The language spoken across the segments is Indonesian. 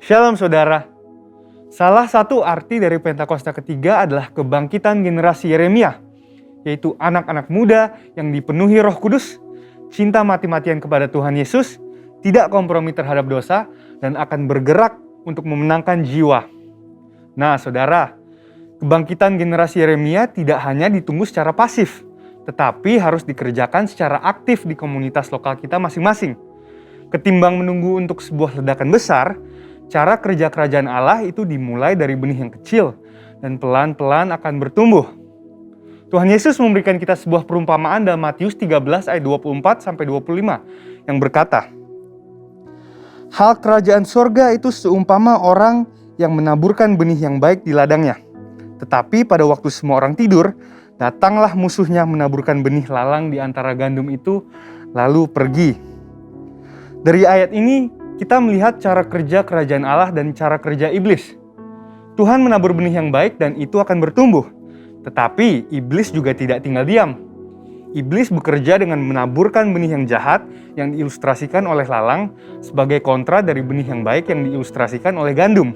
Shalom saudara. Salah satu arti dari Pentakosta ketiga adalah kebangkitan generasi Yeremia, yaitu anak-anak muda yang dipenuhi Roh Kudus, cinta mati-matian kepada Tuhan Yesus, tidak kompromi terhadap dosa, dan akan bergerak untuk memenangkan jiwa. Nah saudara, kebangkitan generasi Yeremia tidak hanya ditunggu secara pasif, tetapi harus dikerjakan secara aktif di komunitas lokal kita masing-masing. Ketimbang menunggu untuk sebuah ledakan besar, cara kerja kerajaan Allah itu dimulai dari benih yang kecil dan pelan-pelan akan bertumbuh. Tuhan Yesus memberikan kita sebuah perumpamaan dalam Matius 13 ayat 24-25 yang berkata, "Hal kerajaan sorga itu seumpama orang yang menaburkan benih yang baik di ladangnya. Tetapi pada waktu semua orang tidur, datanglah musuhnya menaburkan benih lalang di antara gandum itu, lalu pergi." Dari ayat ini, kita melihat cara kerja kerajaan Allah dan cara kerja iblis. Tuhan menabur benih yang baik dan itu akan bertumbuh. Tetapi iblis juga tidak tinggal diam. Iblis bekerja dengan menaburkan benih yang jahat yang diilustrasikan oleh lalang sebagai kontra dari benih yang baik yang diilustrasikan oleh gandum.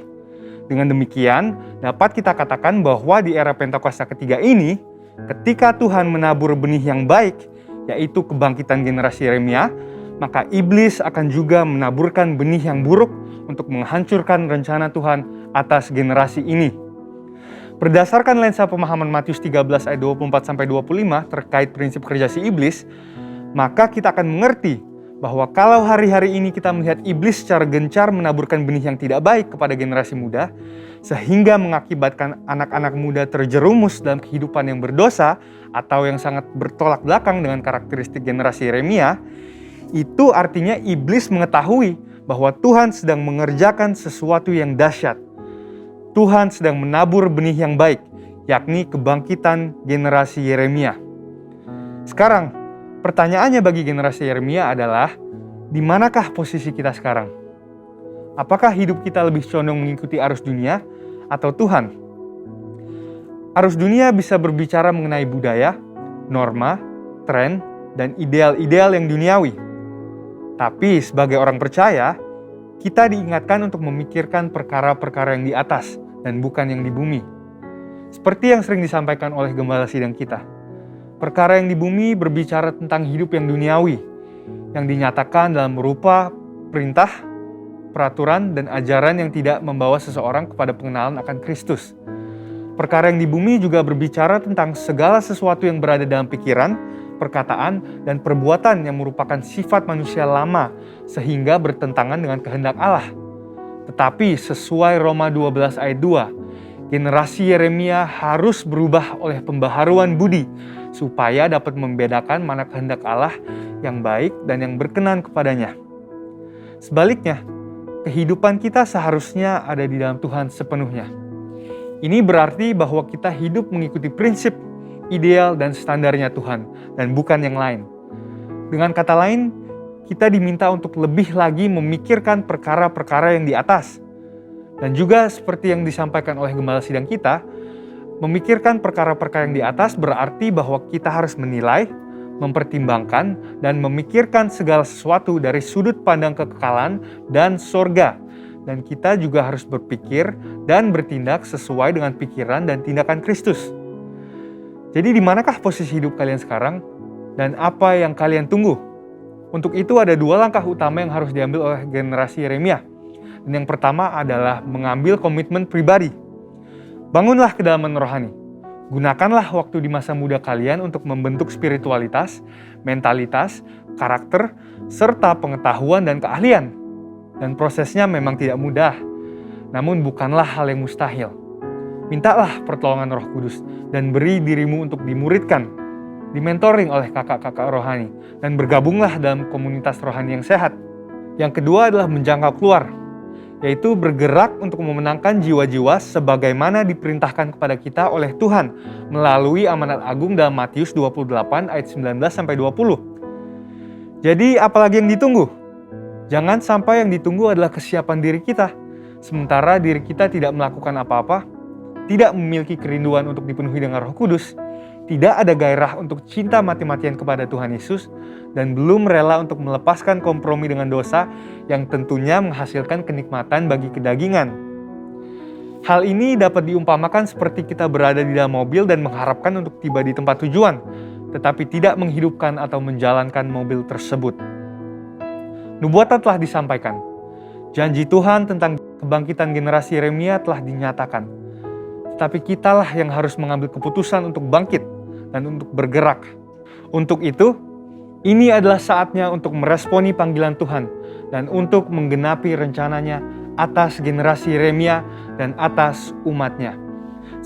Dengan demikian, dapat kita katakan bahwa di era Pentakosta ketiga ini, ketika Tuhan menabur benih yang baik, yaitu kebangkitan generasi Yeremia, maka iblis akan juga menaburkan benih yang buruk untuk menghancurkan rencana Tuhan atas generasi ini. Berdasarkan lensa pemahaman Matius 13 ayat 24-25 terkait prinsip kerja si iblis, maka kita akan mengerti bahwa kalau hari-hari ini kita melihat iblis secara gencar menaburkan benih yang tidak baik kepada generasi muda, sehingga mengakibatkan anak-anak muda terjerumus dalam kehidupan yang berdosa atau yang sangat bertolak belakang dengan karakteristik generasi Yeremia, itu artinya iblis mengetahui bahwa Tuhan sedang mengerjakan sesuatu yang dahsyat. Tuhan sedang menabur benih yang baik, yakni kebangkitan generasi Yeremia. Sekarang, pertanyaannya bagi generasi Yeremia adalah, di manakah posisi kita sekarang? Apakah hidup kita lebih condong mengikuti arus dunia atau Tuhan? Arus dunia bisa berbicara mengenai budaya, norma, tren, dan ideal-ideal yang duniawi. Tapi sebagai orang percaya, kita diingatkan untuk memikirkan perkara-perkara yang di atas dan bukan yang di bumi. Seperti yang sering disampaikan oleh gembala sidang kita, perkara yang di bumi berbicara tentang hidup yang duniawi, yang dinyatakan dalam rupa perintah, peraturan, dan ajaran yang tidak membawa seseorang kepada pengenalan akan Kristus. Perkara yang di bumi juga berbicara tentang segala sesuatu yang berada dalam pikiran, perkataan, dan perbuatan yang merupakan sifat manusia lama sehingga bertentangan dengan kehendak Allah. Tetapi sesuai Roma 12 ayat 2, generasi Yeremia harus berubah oleh pembaharuan budi supaya dapat membedakan mana kehendak Allah yang baik dan yang berkenan kepadanya. Sebaliknya, kehidupan kita seharusnya ada di dalam Tuhan sepenuhnya. Ini berarti bahwa kita hidup mengikuti prinsip, ideal, dan standarnya Tuhan, dan bukan yang lain. Dengan kata lain, kita diminta untuk lebih lagi memikirkan perkara-perkara yang di atas. Dan juga seperti yang disampaikan oleh gembala sidang kita, memikirkan perkara-perkara yang di atas berarti bahwa kita harus menilai, mempertimbangkan, dan memikirkan segala sesuatu dari sudut pandang kekekalan dan sorga. Dan kita juga harus berpikir dan bertindak sesuai dengan pikiran dan tindakan Kristus. Jadi di manakah posisi hidup kalian sekarang? Dan apa yang kalian tunggu? Untuk itu ada dua langkah utama yang harus diambil oleh generasi Yeremia. Dan yang pertama adalah mengambil komitmen pribadi. Bangunlah kedalaman rohani. Gunakanlah waktu di masa muda kalian untuk membentuk spiritualitas, mentalitas, karakter, serta pengetahuan dan keahlian. Dan prosesnya memang tidak mudah, namun bukanlah hal yang mustahil. Mintalah pertolongan Roh Kudus dan beri dirimu untuk dimuridkan, dimentoring oleh kakak-kakak rohani, dan bergabunglah dalam komunitas rohani yang sehat. Yang kedua adalah menjangkau keluar, yaitu bergerak untuk memenangkan jiwa-jiwa sebagaimana diperintahkan kepada kita oleh Tuhan melalui amanat agung dalam Matius 28 ayat 19-20. Jadi apalagi yang ditunggu? Jangan sampai yang ditunggu adalah kesiapan diri kita, sementara diri kita tidak melakukan apa-apa, tidak memiliki kerinduan untuk dipenuhi dengan Roh Kudus. tidak ada gairah untuk cinta mati-matian kepada Tuhan Yesus, dan belum rela untuk melepaskan kompromi dengan dosa yang tentunya menghasilkan kenikmatan bagi kedagingan. Hal ini dapat diumpamakan seperti kita berada di dalam mobil dan mengharapkan untuk tiba di tempat tujuan, tetapi tidak menghidupkan atau menjalankan mobil tersebut. Nubuatan telah disampaikan. Janji Tuhan tentang kebangkitan generasi Yeremia telah dinyatakan. Tetapi kitalah yang harus mengambil keputusan untuk bangkit dan untuk bergerak. Untuk itu, ini adalah saatnya untuk meresponi panggilan Tuhan dan untuk menggenapi rencananya atas generasi Yeremia dan atas umatnya.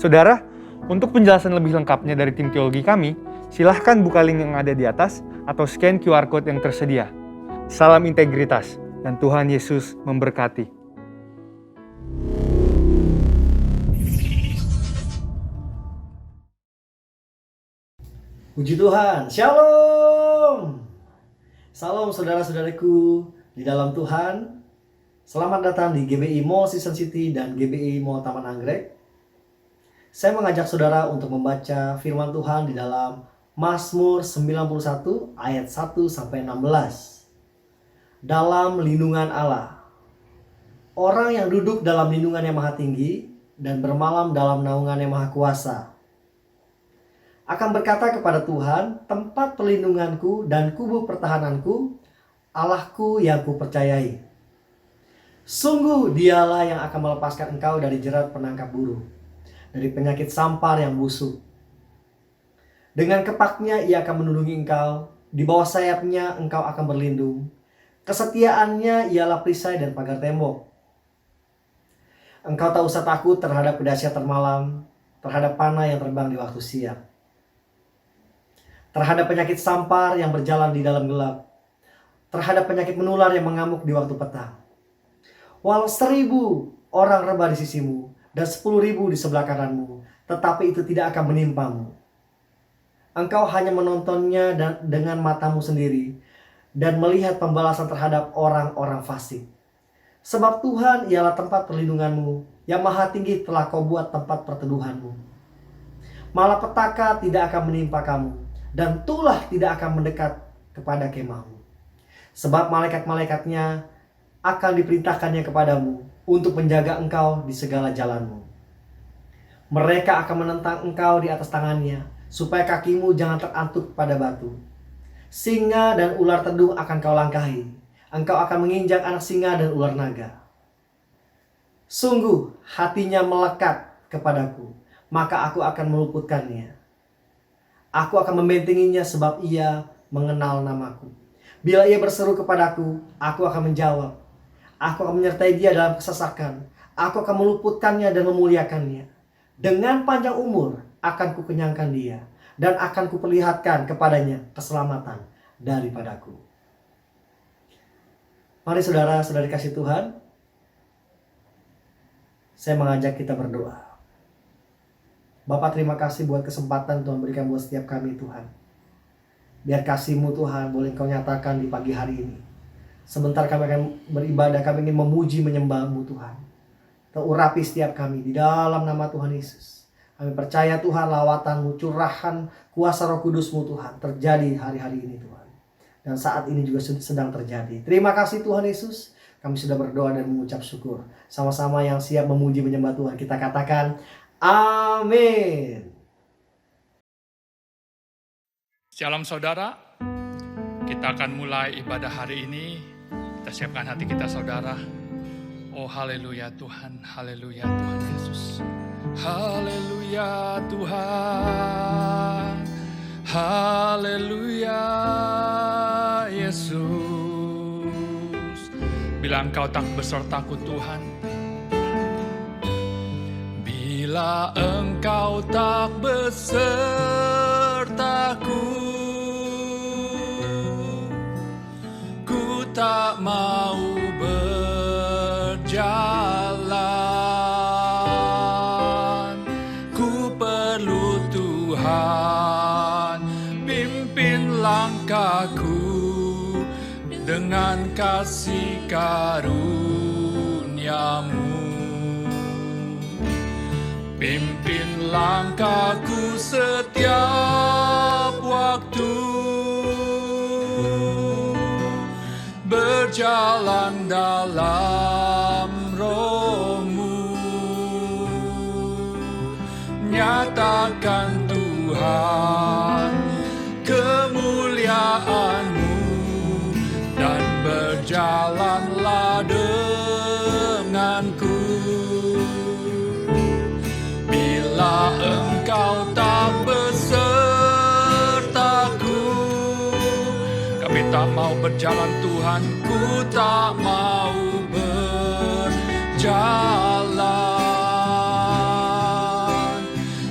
Saudara, untuk penjelasan lebih lengkapnya dari tim teologi kami, silahkan buka link yang ada di atas atau scan QR Code yang tersedia. Salam integritas dan Tuhan Yesus memberkati. Puji Tuhan, Shalom. Salam saudara-saudariku di dalam Tuhan. Selamat datang di GBI Mall Season City dan GBI Mall Taman Anggrek. Saya mengajak saudara untuk membaca firman Tuhan di dalam Mazmur 91 ayat 1-16. Dalam lindungan Allah. Orang yang duduk dalam lindungan yang maha tinggi dan bermalam dalam naungan yang maha kuasa akan berkata kepada Tuhan, tempat perlindunganku dan kubu pertahananku, Allahku yang kupercayai. Sungguh dialah yang akan melepaskan engkau dari jerat penangkap burung, dari penyakit sampar yang busuk. Dengan kepaknya ia akan melindungi engkau, di bawah sayapnya engkau akan berlindung. Kesetiaannya ialah perisai dan pagar tembok. Engkau tak usah takut terhadap kedahsyatan malam, terhadap panah yang terbang di waktu siang, terhadap penyakit sampar yang berjalan di dalam gelap, terhadap penyakit menular yang mengamuk di waktu petang. Walau 1.000 orang rebah di sisimu dan 10.000 di sebelah kananmu, tetapi itu tidak akan menimpamu. Engkau hanya menontonnya dengan matamu sendiri dan melihat pembalasan terhadap orang-orang fasik. Sebab Tuhan ialah tempat perlindunganmu, yang maha tinggi telah kau buat tempat perteduhanmu. Malapetaka tidak akan menimpa kamu, dan tulah tidak akan mendekat kepada kemahmu. Sebab malaikat-malaikatnya akan diperintahkannya kepadamu untuk menjaga engkau di segala jalanmu. Mereka akan menentang engkau di atas tangannya, supaya kakimu jangan terantuk pada batu. Singa dan ular tedung akan kau langkahi. Engkau akan menginjak anak singa dan ular naga. Sungguh hatinya melekat kepadaku, maka aku akan meluputkannya. Aku akan membentenginya sebab ia mengenal namaku. Bila ia berseru kepadaku, aku akan menjawab. Aku akan menyertai dia dalam kesesakan. Aku akan meluputkannya dan memuliakannya. Dengan panjang umur akan kukenyangkan dia, dan akan kuperlihatkan kepadanya keselamatan daripadaku. Mari saudara-saudari kasih Tuhan, saya mengajak kita berdoa. Bapak, terima kasih buat kesempatan Tuhan berikan buat setiap kami Tuhan. Biar kasih-Mu Tuhan boleh Engkau nyatakan di pagi hari ini. Sebentar kami akan beribadah, kami ingin memuji menyembah-Mu Tuhan. Urapi setiap kami di dalam nama Tuhan Yesus. Kami percaya Tuhan lawatan-Mu, curahan kuasa Roh Kudus-Mu Tuhan terjadi hari-hari ini Tuhan. Dan saat ini juga sedang terjadi. Terima kasih Tuhan Yesus. Kami sudah berdoa dan mengucap syukur. Sama-sama yang siap memuji menyembah Tuhan, kita katakan amin. Shalom saudara, kita akan mulai ibadah hari ini. Kita siapkan hati kita saudara. Oh haleluya Tuhan, haleluya Tuhan Yesus. Haleluya Tuhan, haleluya Yesus. Bila engkau tak besertaku Tuhan, bila engkau tak besertaku, ku tak mau berjalan. Ku perlu Tuhan pimpin langkahku dengan kasih karunia-Mu. Pimpin langkahku setiap waktu, berjalan dalam Roh-Mu, nyatakan Tuhan kemuliaan-Mu, dan berjalanlah denganku. Bila Engkau tak besertaku, kami tak mau berjalan Tuhan, ku tak mau berjalan.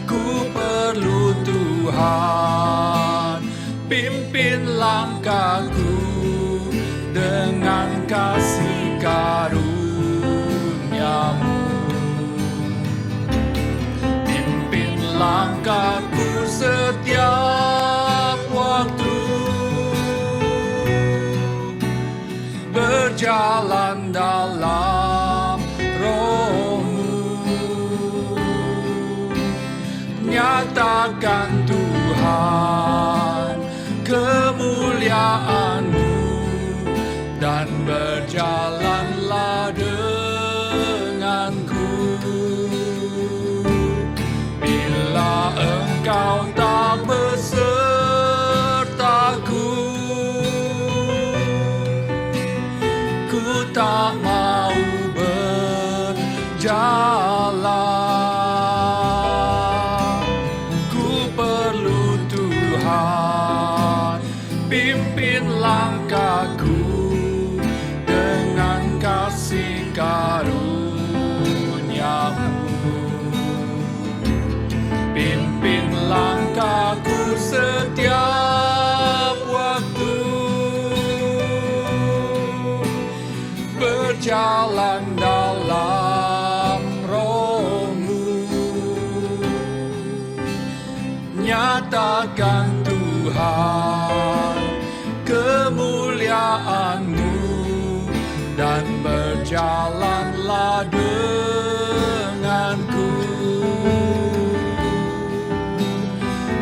Ku perlu Tuhan, pimpin langkahku dengan kasih karunia-Mu. Pimpin langkahku setiap waktu, berjalan dalam Roh-Mu, nyatakan Tuhan kemuliaan-Mu, dan berjalanlah denganku. Bila Engkau tak besertaku, ku tak mau berjalan. Ku perlu Tuhan, pimpin langkahku dengan kasih karunia-Mu. Pimpin langkahku setiap waktu, berjalan dalam Roh-Mu, nyatakan Tuhan kemuliaan-Mu, dan berjalanlah denganku.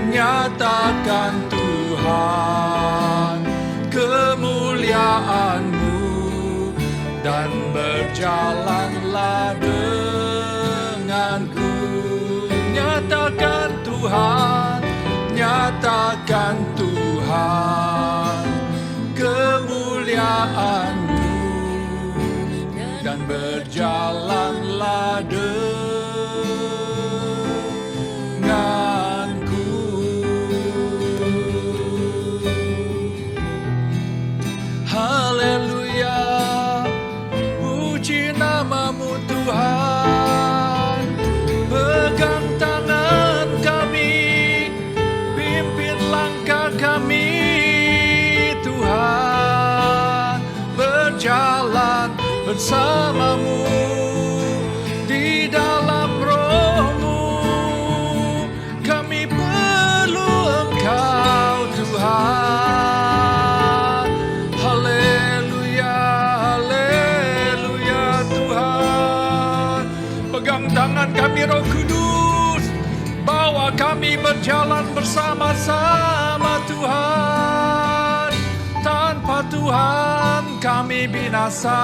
Nyatakan Tuhan kemuliaan-Mu, dan berjalanlah denganku. Nyatakan Tuhan, nyatakan Tuhan kemuliaan-Mu, dan berjalanlah denganku. Haleluya, puji nama-Mu Tuhan. Pegang tangan kami, pimpin langkah kami Tuhan, berjalan bersama-Mu di dalam Roh-Mu. Kami perlu Engkau Tuhan. Haleluya, haleluya Tuhan. Pegang tangan kami Roh Kudus, bawa kami berjalan bersama-sama Tuhan. Tanpa Tuhan kami binasa.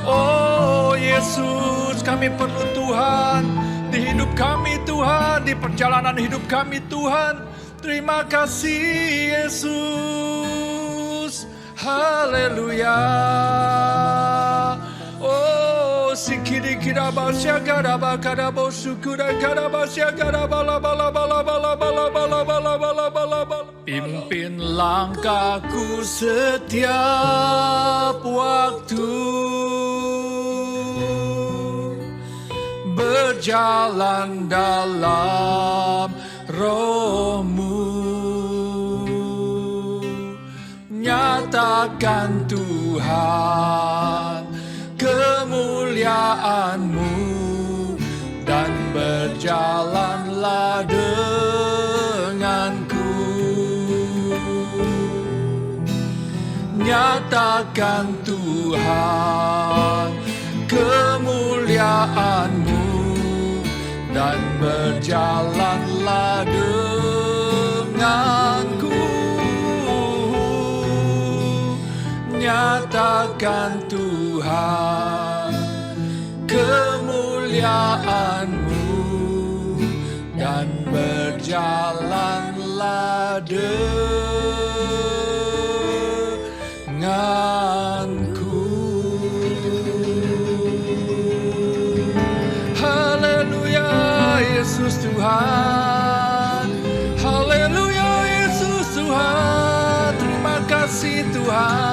Oh Yesus, kami perlu Tuhan di hidup kami Tuhan, di perjalanan hidup kami Tuhan. Terima kasih Yesus. Haleluya. Oh sikiri kirabasya garaba karabo syukura karabasya garabala bala bala bala bala bala bala bala bala bala. Pimpin langkahku setiap waktu, berjalan dalam Roh-Mu, nyatakan Tuhan kemuliaan-Mu, dan berjalanlah denganku. Nyatakan Tuhan kemuliaan-Mu, dan akan Tuhan, kemuliaan-Mu, dan berjalanlah denganku. Haleluya, Yesus Tuhan. Haleluya, Yesus Tuhan. Terima kasih Tuhan.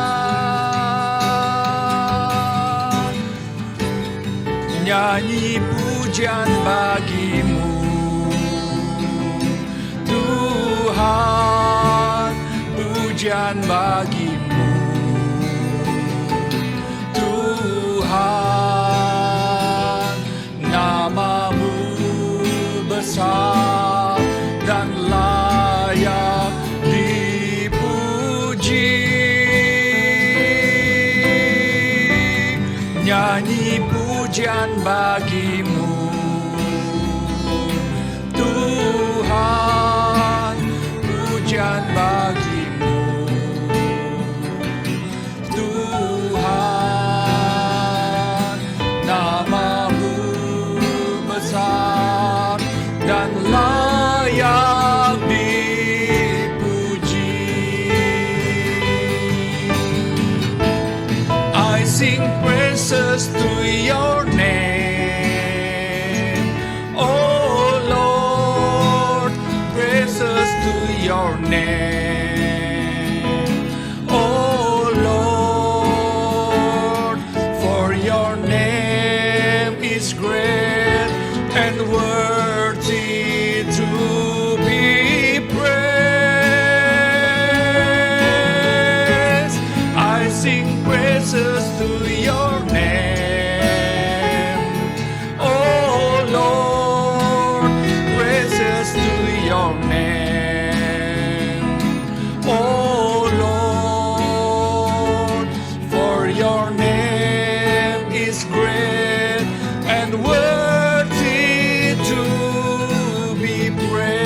Nyanyi pujian bagi-Mu, Tuhan. Pujian bagi-Mu, Tuhan. Nama-Mu besar dan layak dipuji. Nyanyi pujian bagi-Mu, Tuhan. Pujian bagi-Mu, Tuhan. Nama-Mu besar dan layak dipuji. I sing praises to your name, oh Lord. Praises to your name, oh Lord. For your name is great and worthy to be praised. I sing praises to your name, oh Lord. Praises to your name, oh Lord. For your name is great and worthy to be praised.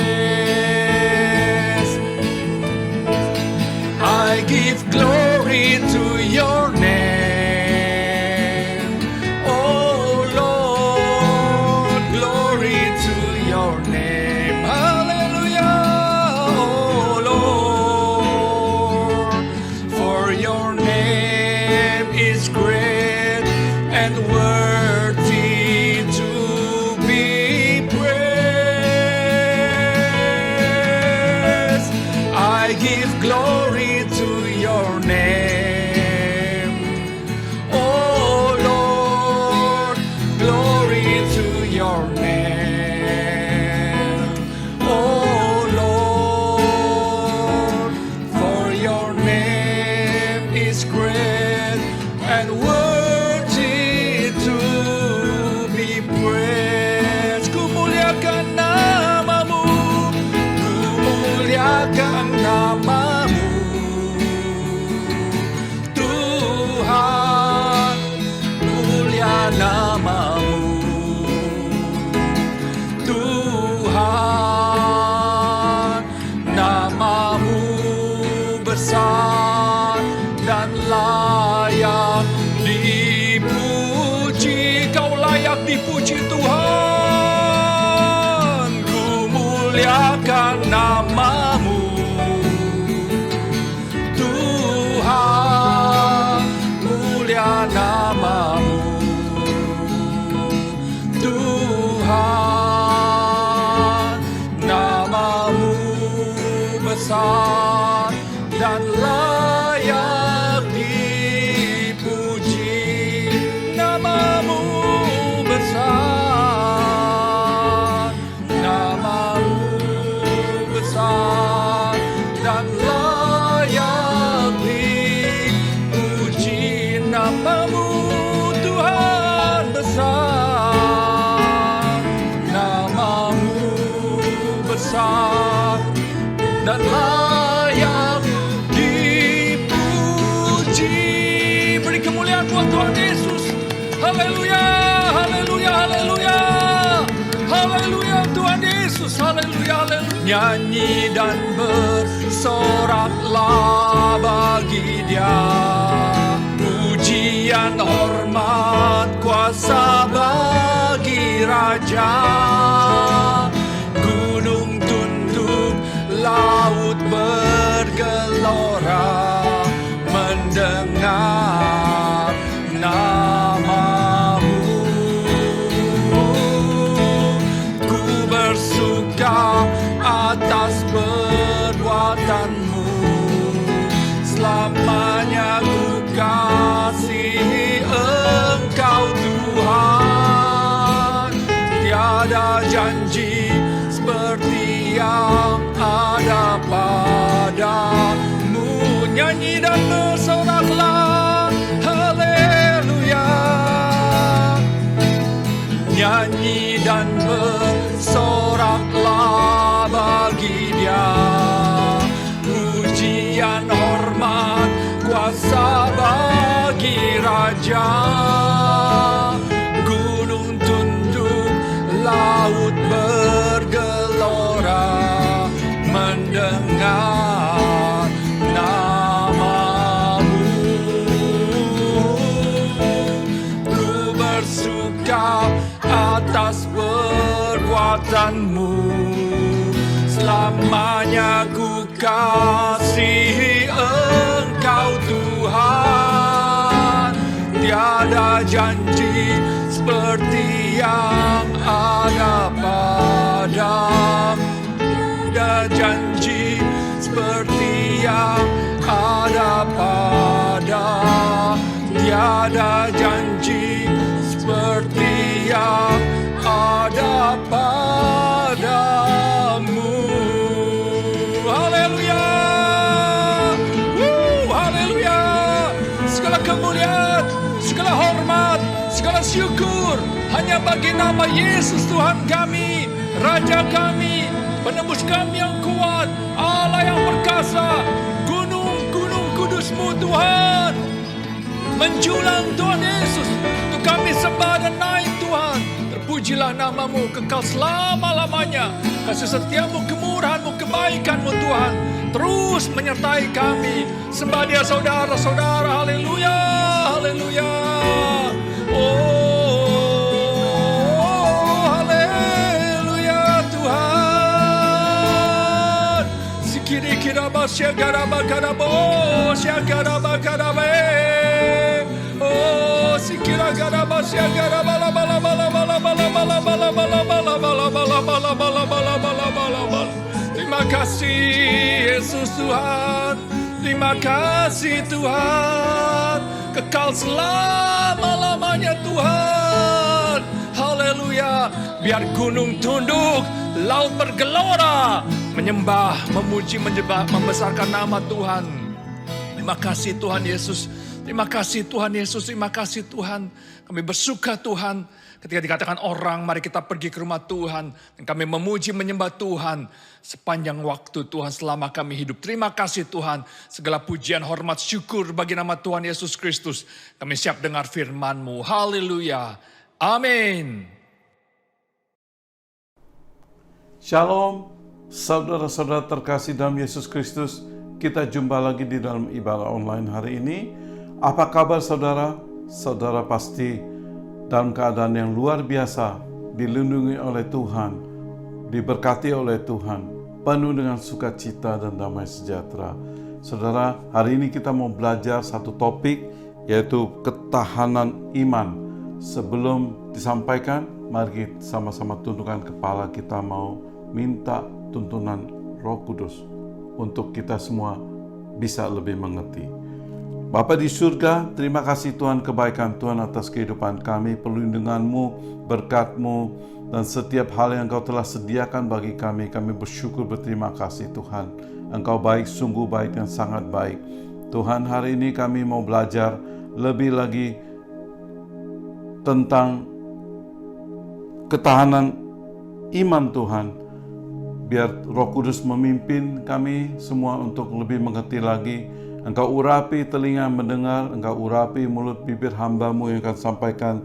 I give glory to your name, oh Lord. Glory to your name, hallelujah, oh Lord. For your name is great and worthy to be praised. I give glory to your name, oh Lord. Glory to your name, oh Lord. For your name is great and worthy to be praised. Kumuliakan nama-Mu, kumuliakan nama-Mu, Tuhan. Mulia nama-Mu, Tuhan. Nama-Mu besar dan layak dipuji. Kau layak dipuji Tuhan. Kumuliakan nama-Mu, Tuhan. Mulia nama-Mu, Tuhan. Nama-Mu besar dan layak dipuji. Nama-Mu besar, nama-Mu besar dan layak dipuji. Nama-Mu Tuhan besar, nama-Mu besar dan layak dipuji. Beri kemuliaan buat Tuhan Yesus. Haleluya, haleluya, haleluya. Haleluya Tuhan Yesus, haleluya, haleluya. Nyanyi dan bersoraklah bagi Dia. Puji Pujian, hormat, kuasa bagi Raja. Gunung tunduk, laut bergelora mendengar nama-Mu. Ku bersuka atas perbuatan-Mu, selamanya ku kasihi Engkau Tuhan. Tiada janji seperti yang ada padamu. Nyanyi dan bersoraklah, haleluya. Nyanyi dan bersoraklah bagi Dia. Pujian, hormat, kuasa bagi Raja. Gunung tunduk, laut bergelora mendengar nama-Mu. Ku bersuka atas perbuatan-Mu, selamanya ku kasihi Engkau Tuhan. Tiada janji seperti yang ada padamu. Tiada janji seperti yang ada padamu. Tiada janji seperti yang ada padamu. Haleluya. Haleluya. Segala kemuliaan, segala hormat, segala syukur hanya bagi nama Yesus Tuhan kami, Raja kami, penebus kami yang kuat, Allah yang perkasa. Gunung-gunung kudus-Mu Tuhan menjulang Tuhan Yesus, untuk kami sembah dan naik Tuhan. Terpujilah nama-Mu kekal selama-lamanya. Kasih setia-Mu, kemurahan-Mu, kebaikan-Mu Tuhan terus menyertai kami. Sembah Dia saudara-saudara. Haleluya, haleluya. Oh, haleluya Tuhan. Sikiri-kiraba, syagaraba-garabo, syagaraba-garabe. Oh, sikira-garaba, syagaraba-bala-bala-bala-bala-bala-bala-bala-bala-bala-bala-bala-bala-bala. Terima kasih Yesus Tuhan. Terima kasih Tuhan. Kekal selama-lamanya Tuhan. Haleluya. Biar gunung tunduk, laut bergelora, menyembah, memuji, menyembah, membesarkan nama Tuhan. Terima kasih Tuhan Yesus. Terima kasih Tuhan Yesus. Terima kasih Tuhan. Kami bersuka Tuhan ketika dikatakan orang, mari kita pergi ke rumah Tuhan. Dan kami memuji, menyembah Tuhan sepanjang waktu Tuhan selama kami hidup. Terima kasih Tuhan. Segala pujian, hormat, syukur bagi nama Tuhan Yesus Kristus. Kami siap dengar firman-Mu. Haleluya. Amin. Shalom, saudara-saudara terkasih dalam Yesus Kristus. Kita jumpa lagi di dalam ibadah online hari ini. Apa kabar saudara? Saudara pasti dalam keadaan yang luar biasa, dilindungi oleh Tuhan, diberkati oleh Tuhan, penuh dengan sukacita dan damai sejahtera. Saudara, hari ini kita mau belajar satu topik, yaitu ketahanan iman. Sebelum disampaikan, mari sama-sama tundukkan kepala, kita mau minta tuntunan Roh Kudus untuk kita semua bisa lebih mengerti. Bapa di surga, terima kasih Tuhan, kebaikan Tuhan atas kehidupan kami, perlindungan-Mu, berkat-Mu, dan setiap hal yang Engkau telah sediakan bagi kami. Kami bersyukur, berterima kasih Tuhan. Engkau baik, sungguh baik dan sangat baik. Tuhan, hari ini kami mau belajar lebih lagi tentang ketahanan iman Tuhan. Biar Roh Kudus memimpin kami semua untuk lebih mengerti lagi. Engkau urapi telinga mendengar, Engkau urapi mulut bibir hamba-Mu yang akan sampaikan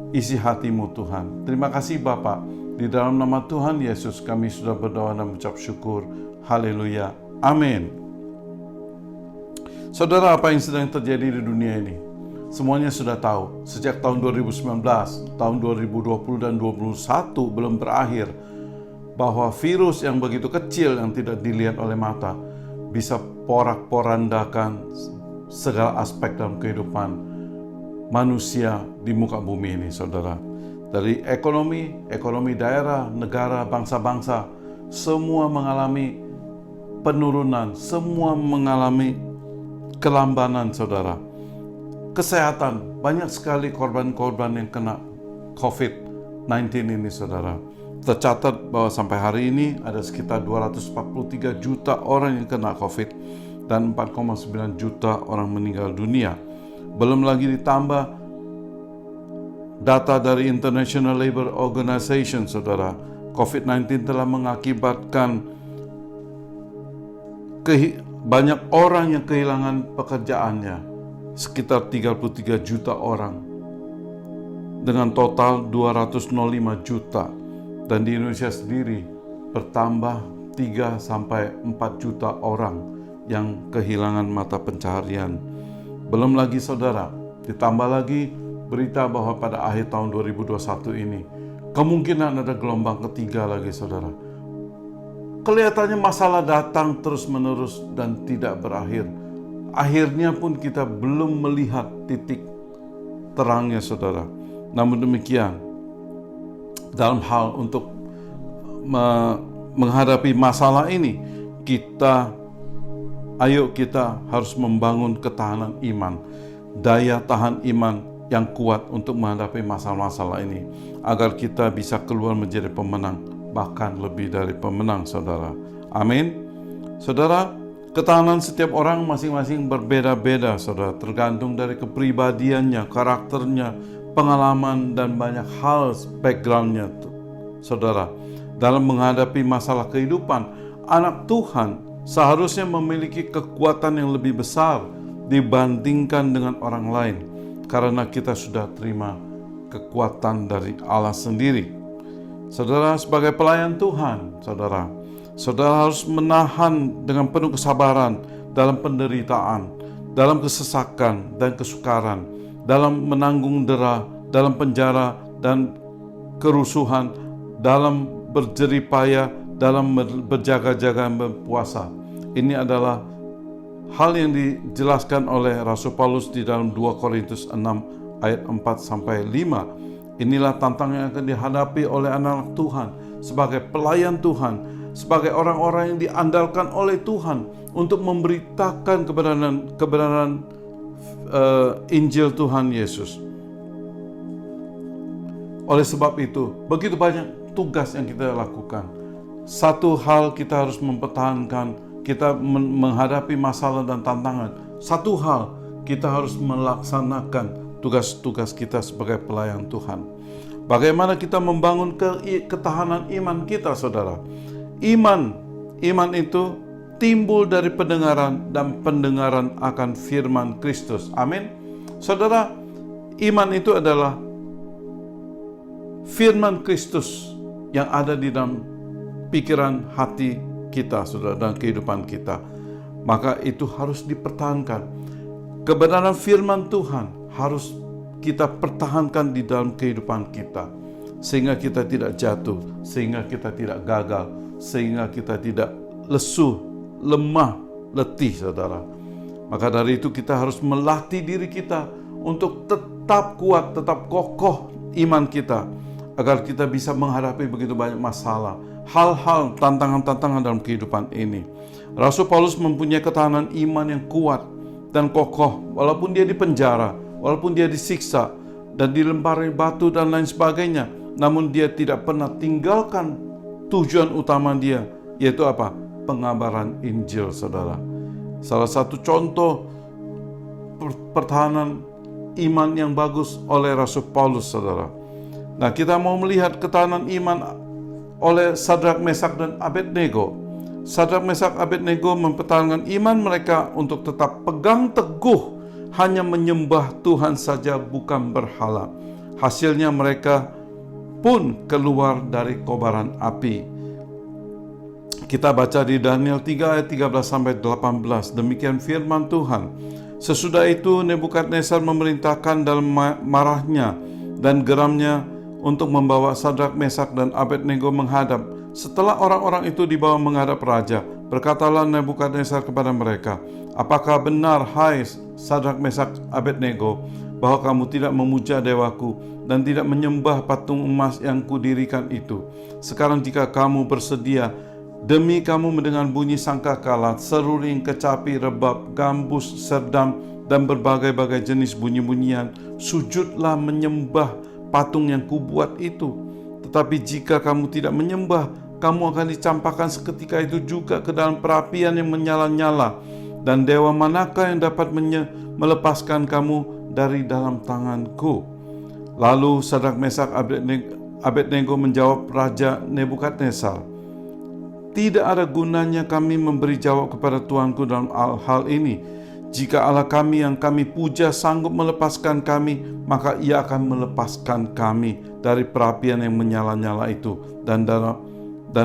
isi hati-Mu Tuhan. Terima kasih Bapa. Di dalam nama Tuhan Yesus kami sudah berdoa dan mengucap syukur. Haleluya. Amin. Saudara, apa yang sedang terjadi di dunia ini? semuanya sudah tahu. Sejak tahun 2019, tahun 2020 dan 2021 belum berakhir, bahwa virus yang begitu kecil yang tidak dilihat oleh mata bisa porak-porandakan segala aspek dalam kehidupan manusia di muka bumi ini, saudara. Dari ekonomi daerah, negara, bangsa-bangsa, semua mengalami penurunan, semua mengalami kelambanan, saudara. Kesehatan, banyak sekali korban-korban yang kena COVID-19 ini, saudara. Tercatat bahwa sampai hari ini ada sekitar 243 juta orang yang kena COVID dan 4,9 juta orang meninggal dunia. Belum lagi ditambah data dari International Labour Organization, saudara. COVID-19 telah mengakibatkan banyak orang yang kehilangan pekerjaannya, sekitar 33 juta orang, dengan total 205 juta. Dan di Indonesia sendiri bertambah 3-4 juta orang yang kehilangan mata pencaharian. Belum lagi, saudara, ditambah lagi berita bahwa pada akhir tahun 2021 ini kemungkinan ada gelombang ketiga lagi, saudara. Kelihatannya masalah datang terus-menerus dan tidak berakhir. Akhirnya pun kita belum melihat titik terangnya, saudara. Namun demikian, dalam hal untuk menghadapi masalah ini, kita harus membangun ketahanan iman, daya tahan iman yang kuat untuk menghadapi masalah-masalah ini, agar kita bisa keluar menjadi pemenang, bahkan lebih dari pemenang, saudara. Amin. Saudara, ketahanan setiap orang masing-masing berbeda-beda, saudara, tergantung dari kepribadiannya, karakternya, pengalaman, dan banyak hal backgroundnya, saudara. Dalam menghadapi masalah kehidupan, anak Tuhan seharusnya memiliki kekuatan yang lebih besar dibandingkan dengan orang lain, karena kita sudah terima kekuatan dari Allah sendiri. Saudara, sebagai pelayan Tuhan, saudara harus menahan dengan penuh kesabaran dalam penderitaan, dalam kesesakan dan kesukaran, dalam menanggung dera, dalam penjara dan kerusuhan, dalam berjeripaya, dalam berjaga-jaga dan berpuasa. Ini adalah hal yang dijelaskan oleh Rasul Paulus di dalam 2 Korintus 6 ayat 4-5. Inilah tantangan yang akan dihadapi oleh anak-anak Tuhan sebagai pelayan Tuhan, sebagai orang-orang yang diandalkan oleh Tuhan untuk memberitakan kebenaran Injil Tuhan Yesus. Oleh sebab itu, begitu banyak tugas yang kita lakukan. Satu hal kita harus mempertahankan, kita menghadapi masalah dan tantangan. Satu hal, kita harus melaksanakan tugas-tugas kita sebagai pelayan Tuhan. Bagaimana kita membangun ketahanan iman kita, saudara? Iman itu timbul dari pendengaran dan pendengaran akan firman Kristus. Amin. Saudara, iman itu adalah firman Kristus yang ada di dalam pikiran hati kita, saudara, dan kehidupan kita. Maka itu harus dipertahankan. Kebenaran firman Tuhan harus kita pertahankan di dalam kehidupan kita, sehingga kita tidak jatuh, sehingga kita tidak gagal, sehingga kita tidak lesu, lemah, letih, saudara. Maka dari itu kita harus melatih diri kita untuk tetap kuat, tetap kokoh iman kita, agar kita bisa menghadapi begitu banyak masalah, hal-hal, tantangan-tantangan dalam kehidupan ini. Rasul Paulus mempunyai ketahanan iman yang kuat dan kokoh, walaupun dia dipenjara, walaupun dia disiksa dan dilempari batu dan lain sebagainya, namun dia tidak pernah tinggalkan tujuan utama dia, yaitu apa? Pengabaran Injil, saudara. Salah satu contoh pertahanan iman yang bagus oleh Rasul Paulus, saudara. Nah, kita mau melihat ketahanan iman oleh Sadrak, Mesak, dan Abednego. Sadrak, Mesak, Abednego mempertahankan iman mereka untuk tetap pegang teguh hanya menyembah Tuhan saja, bukan berhala. Hasilnya mereka pun keluar dari kobaran api. Kita baca di Daniel 3 ayat 13-18. Demikian firman Tuhan. Sesudah itu Nebukadnezar memerintahkan dalam marahnya dan geramnya untuk membawa Sadrak, Mesak, dan Abednego menghadap. Setelah orang-orang itu dibawa menghadap raja, berkatalah Nebukadnezar kepada mereka, "Apakah benar, hai Sadrak, Mesak, Abednego, bahwa kamu tidak memuja dewaku dan tidak menyembah patung emas yang kudirikan itu? Sekarang jika kamu bersedia, demi kamu mendengar bunyi sangkakala, seruling, kecapi, rebab, gambus, serdam, dan berbagai-bagai jenis bunyi-bunyian, sujudlah menyembah patung yang kubuat itu. Tetapi jika kamu tidak menyembah, kamu akan dicampakkan seketika itu juga ke dalam perapian yang menyala-nyala. Dan dewa manakah yang dapat melepaskan kamu dari dalam tanganku?" Lalu Sadrak, Mesak, Abednego menjawab Raja Nebukadnezar, "Tidak ada gunanya kami memberi jawab kepada Tuanku dalam hal ini. Jika Allah kami yang kami puja sanggup melepaskan kami, maka Ia akan melepaskan kami dari perapian yang menyala-nyala itu dan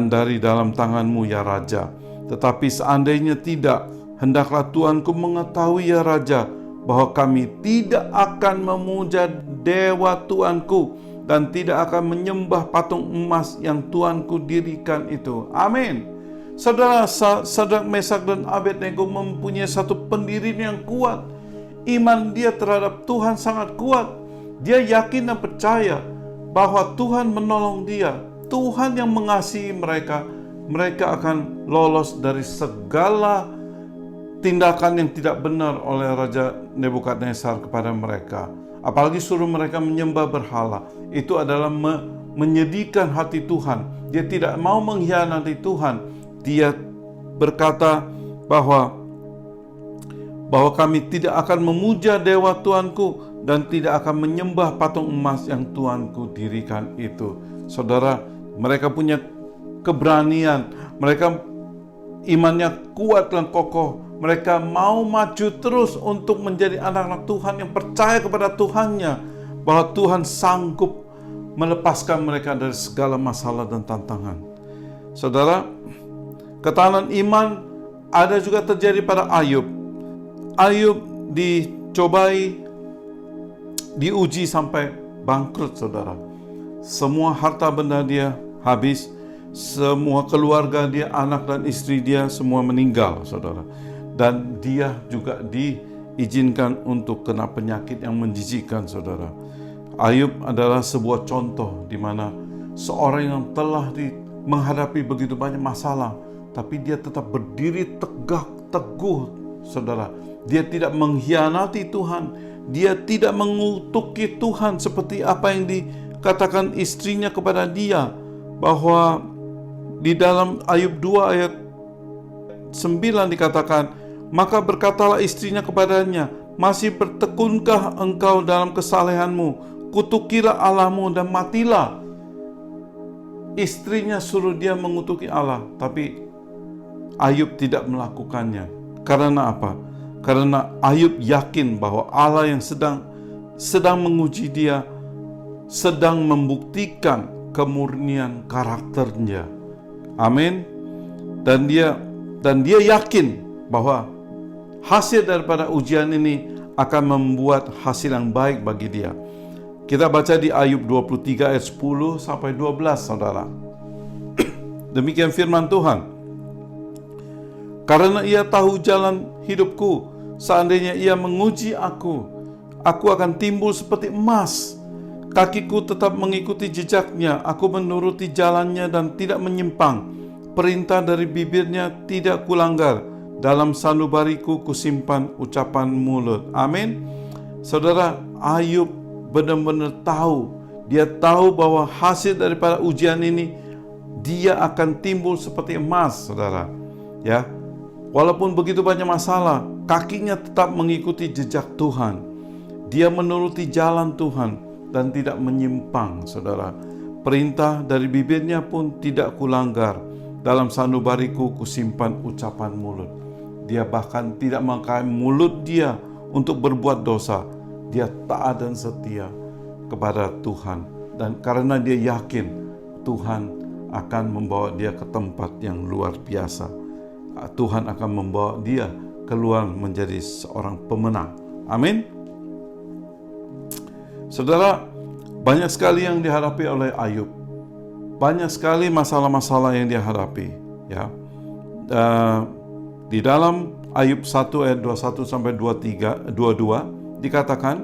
dari dalam tanganmu, ya Raja. Tetapi seandainya tidak, hendaklah Tuanku mengetahui, ya Raja, bahwa kami tidak akan memuja dewa Tuanku dan tidak akan menyembah patung emas yang Tuanku dirikan itu." Amin. Saudara, Sadrak, Mesak, dan Abednego mempunyai satu pendirian yang kuat. Iman dia terhadap Tuhan sangat kuat. Dia yakin dan percaya bahwa Tuhan menolong dia. Tuhan yang mengasihi mereka. Mereka akan lolos dari segala tindakan yang tidak benar oleh Raja Nebukadnezar kepada mereka. Apalagi suruh mereka menyembah berhala. Itu adalah menyedihkan hati Tuhan. Dia tidak mau mengkhianati Tuhan. Dia berkata bahwa kami tidak akan memuja dewa Tuanku dan tidak akan menyembah patung emas yang Tuanku dirikan itu. Saudara, mereka punya keberanian, mereka imannya kuat dan kokoh. Mereka mau maju terus untuk menjadi anak-anak Tuhan yang percaya kepada Tuhannya, bahwa Tuhan sanggup melepaskan mereka dari segala masalah dan tantangan. Saudara, ketahanan iman ada juga terjadi pada Ayub. Ayub dicobai, diuji sampai bangkrut, saudara. Semua harta benda dia habis, semua keluarga dia, anak dan istri dia semua meninggal, saudara. Dan dia juga diizinkan untuk kena penyakit yang menjijikkan, saudara. Ayub adalah sebuah contoh di mana seorang yang telah menghadapi begitu banyak masalah, tapi dia tetap berdiri tegak, teguh, saudara. Dia tidak mengkhianati Tuhan. Dia tidak mengutuki Tuhan seperti apa yang dikatakan istrinya kepada dia. Bahwa di dalam Ayub 2 ayat 9 dikatakan, "Maka berkatalah istrinya kepadanya, masih bertekunkah engkau dalam kesalehanmu? Kutukilah Allahmu dan matilah." Istrinya suruh dia mengutuki Allah, tapi Ayub tidak melakukannya. Karena apa? Karena Ayub yakin bahwa Allah yang sedang menguji dia, sedang membuktikan kemurnian karakternya. Amin. Dan dia yakin bahwa hasil daripada ujian ini akan membuat hasil yang baik bagi dia. Kita baca di Ayub 23 ayat 10 sampai 12, saudara. Demikian firman Tuhan. "Karena ia tahu jalan hidupku, seandainya ia menguji aku akan timbul seperti emas. Kakiku tetap mengikuti jejaknya, aku menuruti jalannya dan tidak menyimpang. Perintah dari bibirnya tidak kulanggar, dalam sanubariku kusimpan ucapan mulut." Amin. Saudara, Ayub benar-benar tahu. Dia tahu bahwa hasil daripada ujian ini dia akan timbul seperti emas, saudara. Ya, walaupun begitu banyak masalah, kakinya tetap mengikuti jejak Tuhan. Dia menuruti jalan Tuhan dan tidak menyimpang, saudara. Perintah dari bibirnya pun tidak kulanggar. Dalam sanubariku kusimpan ucapan mulut. Dia bahkan tidak memakai mulut dia untuk berbuat dosa. Dia taat dan setia kepada Tuhan. Dan karena dia yakin Tuhan akan membawa dia ke tempat yang luar biasa. Tuhan akan membawa dia keluar menjadi seorang pemenang. Amin. Saudara, banyak sekali yang dihadapi oleh Ayub. Banyak sekali masalah-masalah yang dia hadapi. Ya. Di dalam Ayub 1 ayat 21 sampai 22 dikatakan,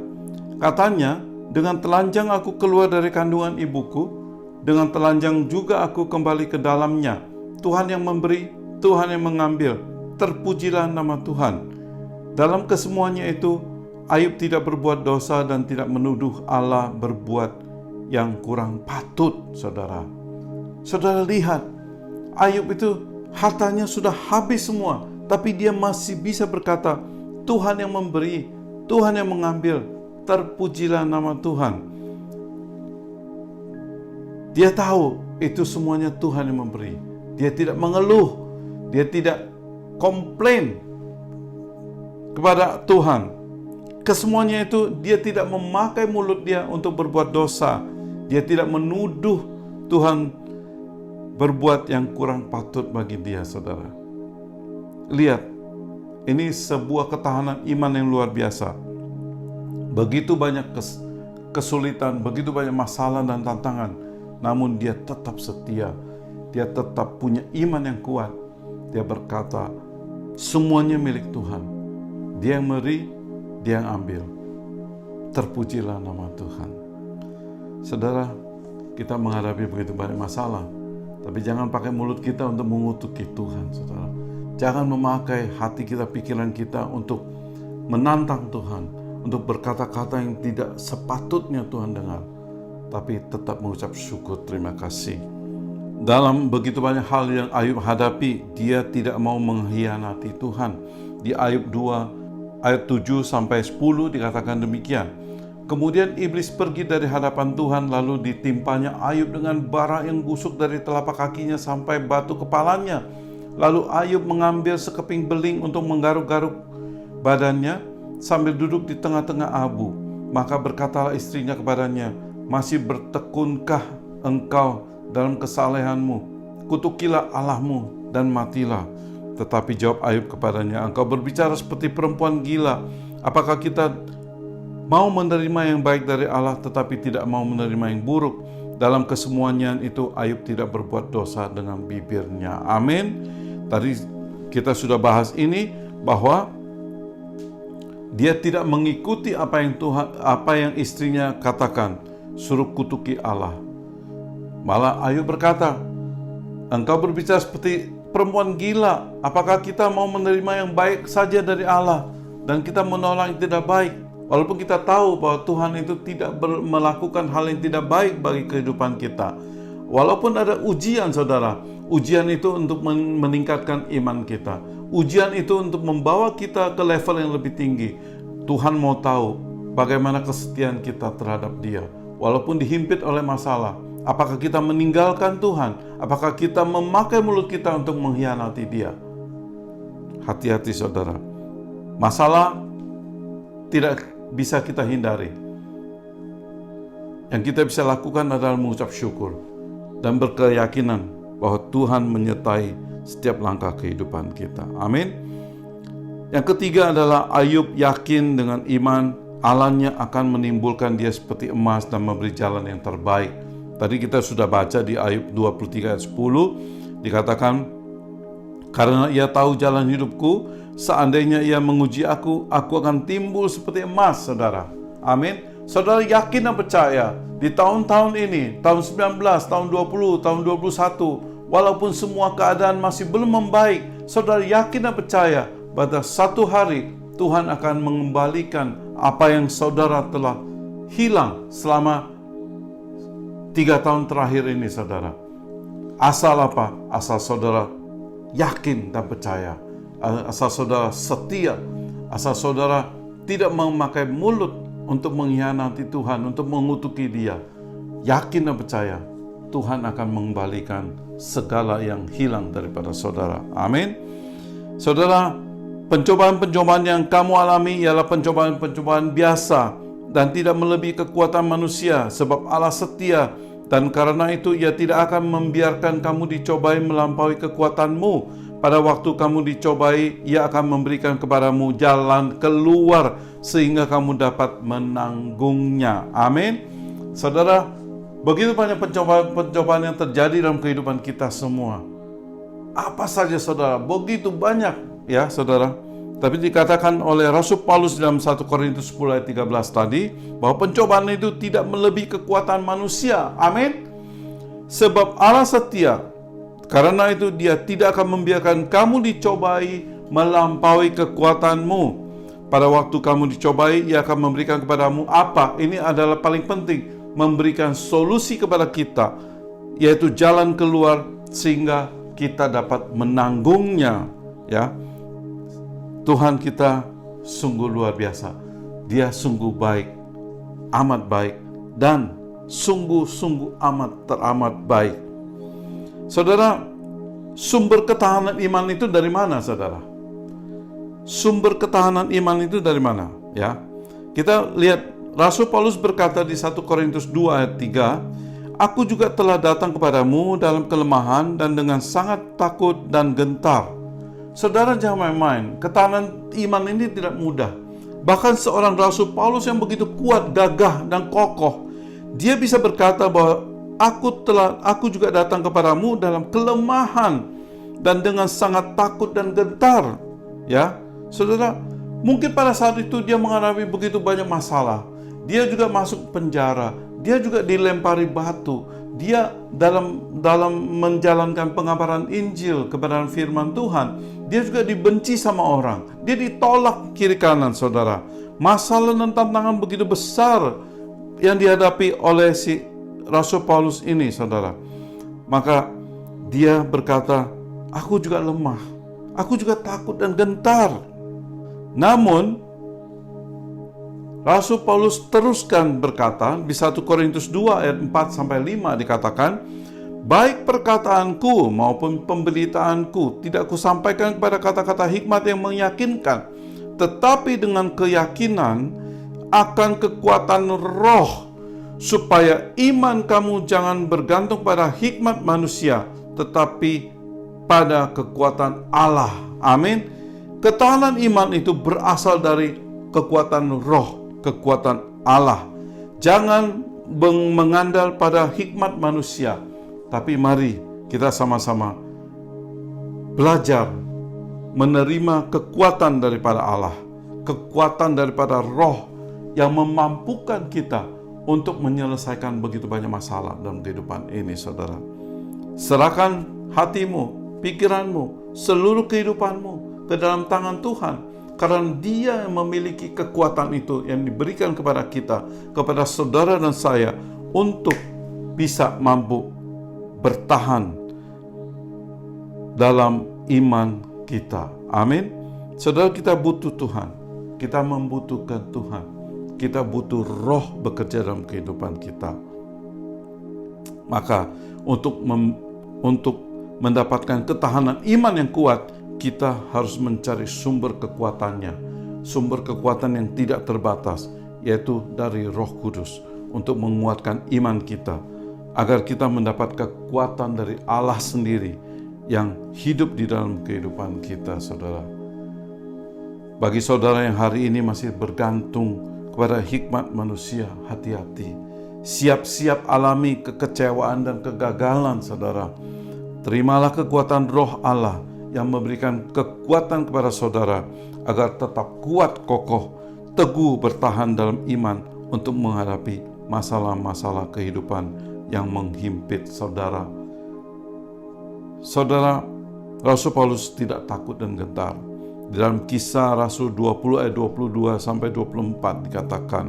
katanya, dengan telanjang aku keluar dari kandungan ibuku, dengan telanjang juga aku kembali ke dalamnya. Tuhan yang memberi, Tuhan yang mengambil, terpujilah nama Tuhan. Dalam kesemuanya itu, Ayub tidak berbuat dosa dan tidak menuduh Allah berbuat yang kurang patut, saudara. Saudara lihat, Ayub itu hartanya sudah habis semua, tapi dia masih bisa berkata, Tuhan yang memberi, Tuhan yang mengambil, terpujilah nama Tuhan. Dia tahu itu semuanya Tuhan yang memberi. Dia tidak mengeluh, dia tidak komplain kepada Tuhan. Kesemuanya itu dia tidak memakai mulut dia untuk berbuat dosa. Dia tidak menuduh Tuhan berbuat yang kurang patut bagi dia, saudara. Lihat, ini sebuah ketahanan iman yang luar biasa. Begitu banyak kesulitan, begitu banyak masalah dan tantangan, namun dia tetap setia. Dia tetap punya iman yang kuat. Dia berkata, semuanya milik Tuhan. Dia yang memberi, dia yang ambil. Terpujilah nama Tuhan. Saudara, kita menghadapi begitu banyak masalah, tapi jangan pakai mulut kita untuk mengutuki Tuhan, saudara. Jangan memakai hati kita, pikiran kita untuk menantang Tuhan, untuk berkata-kata yang tidak sepatutnya Tuhan dengar, tapi tetap mengucap syukur, terima kasih. Dalam begitu banyak hal yang Ayub hadapi, dia tidak mau mengkhianati Tuhan. Di Ayub 2 ayat 7 sampai 10 dikatakan demikian. Kemudian iblis pergi dari hadapan Tuhan, lalu ditimpanya Ayub dengan bara yang busuk dari telapak kakinya sampai batu kepalanya. Lalu Ayub mengambil sekeping beling untuk menggaruk-garuk badannya sambil duduk di tengah-tengah abu. Maka berkatalah istrinya kepadanya, masih bertekunkah engkau dalam kesalehanmu? Kutukilah Allahmu dan matilah. Tetapi jawab Ayub kepadanya, engkau berbicara seperti perempuan gila. Apakah kita mau menerima yang baik dari Allah tetapi tidak mau menerima yang buruk? Dalam kesemuanya itu Ayub tidak berbuat dosa dengan bibirnya. Amin. Tadi kita sudah bahas ini, bahwa dia tidak mengikuti apa yang istrinya katakan, suruh kutuki Allah. Malah Ayub berkata, engkau berbicara seperti perempuan gila. Apakah kita mau menerima yang baik saja dari Allah dan kita menolak yang tidak baik? Walaupun kita tahu bahwa Tuhan itu tidak melakukan hal yang tidak baik bagi kehidupan kita. Walaupun ada ujian, saudara, ujian itu untuk meningkatkan iman kita. Ujian itu untuk membawa kita ke level yang lebih tinggi. Tuhan mau tahu bagaimana kesetiaan kita terhadap Dia. Walaupun dihimpit oleh masalah, apakah kita meninggalkan Tuhan? Apakah kita memakai mulut kita untuk mengkhianati Dia? Hati-hati, saudara. Masalah tidak bisa kita hindari. Yang kita bisa lakukan adalah mengucap syukur dan berkeyakinan bahwa Tuhan menyertai setiap langkah kehidupan kita. Amin. Yang ketiga adalah Ayub yakin dengan iman Allahnya akan menimbulkan dia seperti emas dan memberi jalan yang terbaik. Tadi kita sudah baca di Ayub 23 ayat 10 dikatakan, karena ia tahu jalan hidupku, seandainya ia menguji aku akan timbul seperti emas, saudara. Amin. Saudara yakin dan percaya, di tahun-tahun ini, tahun 19, tahun 20, tahun 21, walaupun semua keadaan masih belum membaik, saudara yakin dan percaya, pada satu hari Tuhan akan mengembalikan apa yang saudara telah hilang selama 3 tahun terakhir ini, saudara. Asal apa? Asal saudara yakin dan percaya, asal saudara setia, asal saudara tidak memakai mulut untuk mengkhianati Tuhan, untuk mengutuki Dia. Yakin dan percaya, Tuhan akan mengembalikan segala yang hilang daripada saudara. Amin. Saudara, pencobaan-pencobaan yang kamu alami ialah pencobaan-pencobaan biasa dan tidak melebihi kekuatan manusia, sebab Allah setia, dan karena itu Ia tidak akan membiarkan kamu dicobai melampaui kekuatanmu. pada waktu kamu dicobai, Ia akan memberikan kepadamu jalan keluar sehingga kamu dapat menanggungnya. Amin. Saudara, begitu banyak pencobaan yang terjadi dalam kehidupan kita semua. Apa saja saudara, begitu banyak ya saudara. Tapi dikatakan oleh Rasul Paulus dalam 1 Korintus 10 ayat 13 tadi, bahwa pencobaan itu tidak melebihi kekuatan manusia. Amin. Sebab Allah setia, karena itu Dia tidak akan membiarkan kamu dicobai melampaui kekuatanmu. Pada waktu kamu dicobai, Ia akan memberikan kepadamu apa? Ini adalah paling penting, memberikan solusi kepada kita, yaitu jalan keluar sehingga kita dapat menanggungnya. Ya, Tuhan kita sungguh luar biasa. Dia sungguh baik, amat baik, dan sungguh-sungguh teramat baik. Saudara, sumber ketahanan iman itu dari mana, saudara? Sumber ketahanan iman itu dari mana? Ya, kita lihat Rasul Paulus berkata di 1 Korintus 2 ayat 3, Aku juga telah datang kepadamu dalam kelemahan dan dengan sangat takut dan gentar. Saudara, jangan main-main. Ketahanan iman ini tidak mudah. Bahkan seorang Rasul Paulus yang begitu kuat, gagah, dan kokoh, dia bisa berkata bahwa aku juga datang kepadamu dalam kelemahan dan dengan sangat takut dan gentar. Ya, saudara, mungkin pada saat itu dia mengalami begitu banyak masalah. Dia juga masuk penjara. Dia juga dilempari batu. Dia dalam menjalankan pengabaran Injil kebenaran firman Tuhan, dia juga dibenci sama orang. Dia ditolak kiri kanan, saudara. Masalah dan tantangan begitu besar yang dihadapi oleh si Rasul Paulus ini, saudara. Maka dia berkata, aku juga lemah, aku juga takut dan gentar. Namun Rasul Paulus teruskan berkata di 1 Korintus 2 ayat 4-5 dikatakan, baik perkataanku maupun pemberitaanku tidak kusampaikan kepada kata-kata hikmat yang meyakinkan, tetapi dengan keyakinan akan kekuatan roh, supaya iman kamu jangan bergantung pada hikmat manusia, tetapi pada kekuatan Allah. Amin. Ketahanan iman itu berasal dari kekuatan roh, kekuatan Allah. Jangan mengandal pada hikmat manusia, tapi mari kita sama-sama belajar menerima kekuatan daripada Allah, kekuatan daripada roh yang memampukan kita untuk menyelesaikan begitu banyak masalah dalam kehidupan ini, saudara. Serahkan hatimu, pikiranmu, seluruh kehidupanmu ke dalam tangan Tuhan. Karena Dia yang memiliki kekuatan itu yang diberikan kepada kita, kepada saudara dan saya, untuk bisa mampu bertahan dalam iman kita. Amin. Saudara, kita butuh Tuhan. Kita membutuhkan Tuhan. Kita butuh roh bekerja dalam kehidupan kita. Maka untuk mendapatkan ketahanan iman yang kuat, kita harus mencari sumber kekuatannya, sumber kekuatan yang tidak terbatas, yaitu dari Roh Kudus, untuk menguatkan iman kita, agar kita mendapat kekuatan dari Allah sendiri yang hidup di dalam kehidupan kita, saudara. Bagi saudara yang hari ini masih bergantung kepada hikmat manusia, hati-hati. Siap-siap alami kekecewaan dan kegagalan, saudara. Terimalah kekuatan Roh Allah yang memberikan kekuatan kepada saudara agar tetap kuat, kokoh, teguh bertahan dalam iman untuk menghadapi masalah-masalah kehidupan yang menghimpit saudara. Saudara, Rasul Paulus tidak takut dan gentar. Di dalam Kisah Rasul 20 ayat 22-24 dikatakan,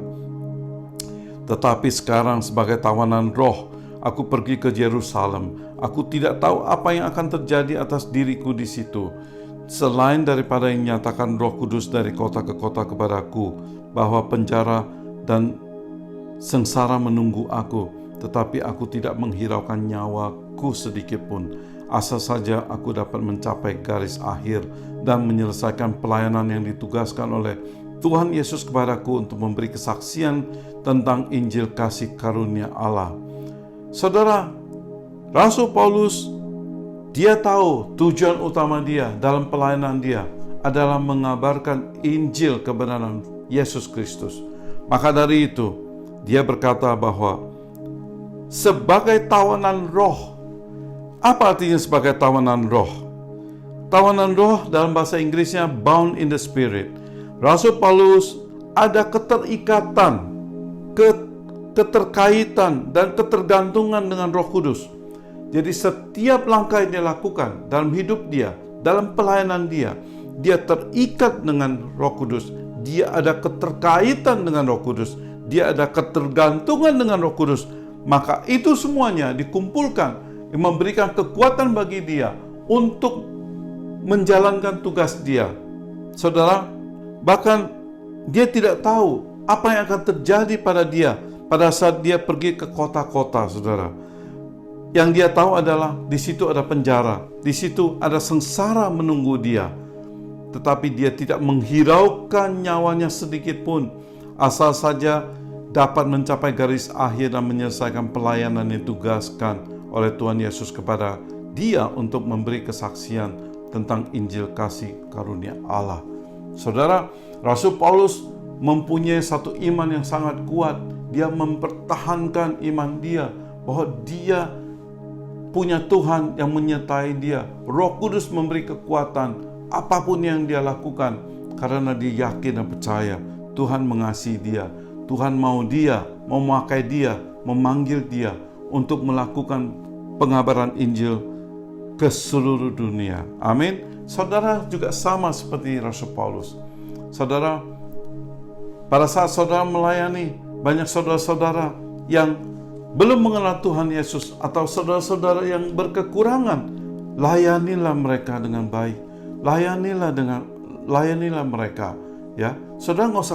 tetapi sekarang sebagai tawanan roh, aku pergi ke Yerusalem. Aku tidak tahu apa yang akan terjadi atas diriku di situ, selain daripada yang nyatakan Roh Kudus dari kota ke kota kepadaku, bahwa penjara dan sengsara menunggu aku. Tetapi aku tidak menghiraukan nyawaku sedikit pun, asal saja aku dapat mencapai garis akhir dan menyelesaikan pelayanan yang ditugaskan oleh Tuhan Yesus kepadaku untuk memberi kesaksian tentang Injil kasih karunia Allah. Saudara, Rasul Paulus Dia tahu tujuan utama dia dalam pelayanan dia adalah mengabarkan Injil kebenaran Yesus Kristus. Maka dari itu, dia berkata bahwa sebagai tawanan roh. Apa artinya sebagai tawanan roh? Tawanan roh dalam bahasa Inggrisnya bound in the spirit. Rasul Paulus ada keterikatan, keterkaitan dan ketergantungan dengan Roh Kudus. Jadi setiap langkah yang dia lakukan dalam hidup dia, dalam pelayanan dia, dia terikat dengan Roh Kudus. Dia ada keterkaitan dengan Roh Kudus. Dia ada ketergantungan dengan Roh Kudus. Maka itu semuanya dikumpulkan, memberikan kekuatan bagi dia untuk menjalankan tugas dia. Saudara, bahkan dia tidak tahu apa yang akan terjadi pada dia pada saat dia pergi ke kota-kota, saudara. Yang dia tahu adalah di situ ada penjara, di situ ada sengsara menunggu dia. Tetapi dia tidak menghiraukan nyawanya sedikit pun, asal saja dapat mencapai garis akhir dan menyelesaikan pelayanan yang ditugaskan oleh Tuhan Yesus kepada dia untuk memberi kesaksian tentang Injil kasih karunia Allah. Saudara, Rasul Paulus mempunyai satu iman yang sangat kuat. Dia mempertahankan iman dia bahwa dia punya Tuhan yang menyertai dia. Roh Kudus memberi kekuatan apapun yang dia lakukan karena dia yakin dan percaya Tuhan mengasihi dia. Tuhan mau memakai dia, memanggil dia untuk melakukan pengabaran Injil ke seluruh dunia. Amin. Saudara juga sama seperti Rasul Paulus. Saudara, pada saat saudara melayani, banyak saudara-saudara yang belum mengenal Tuhan Yesus atau saudara-saudara yang berkekurangan, layanilah mereka dengan baik. Layanilah mereka, ya. Saudara nggak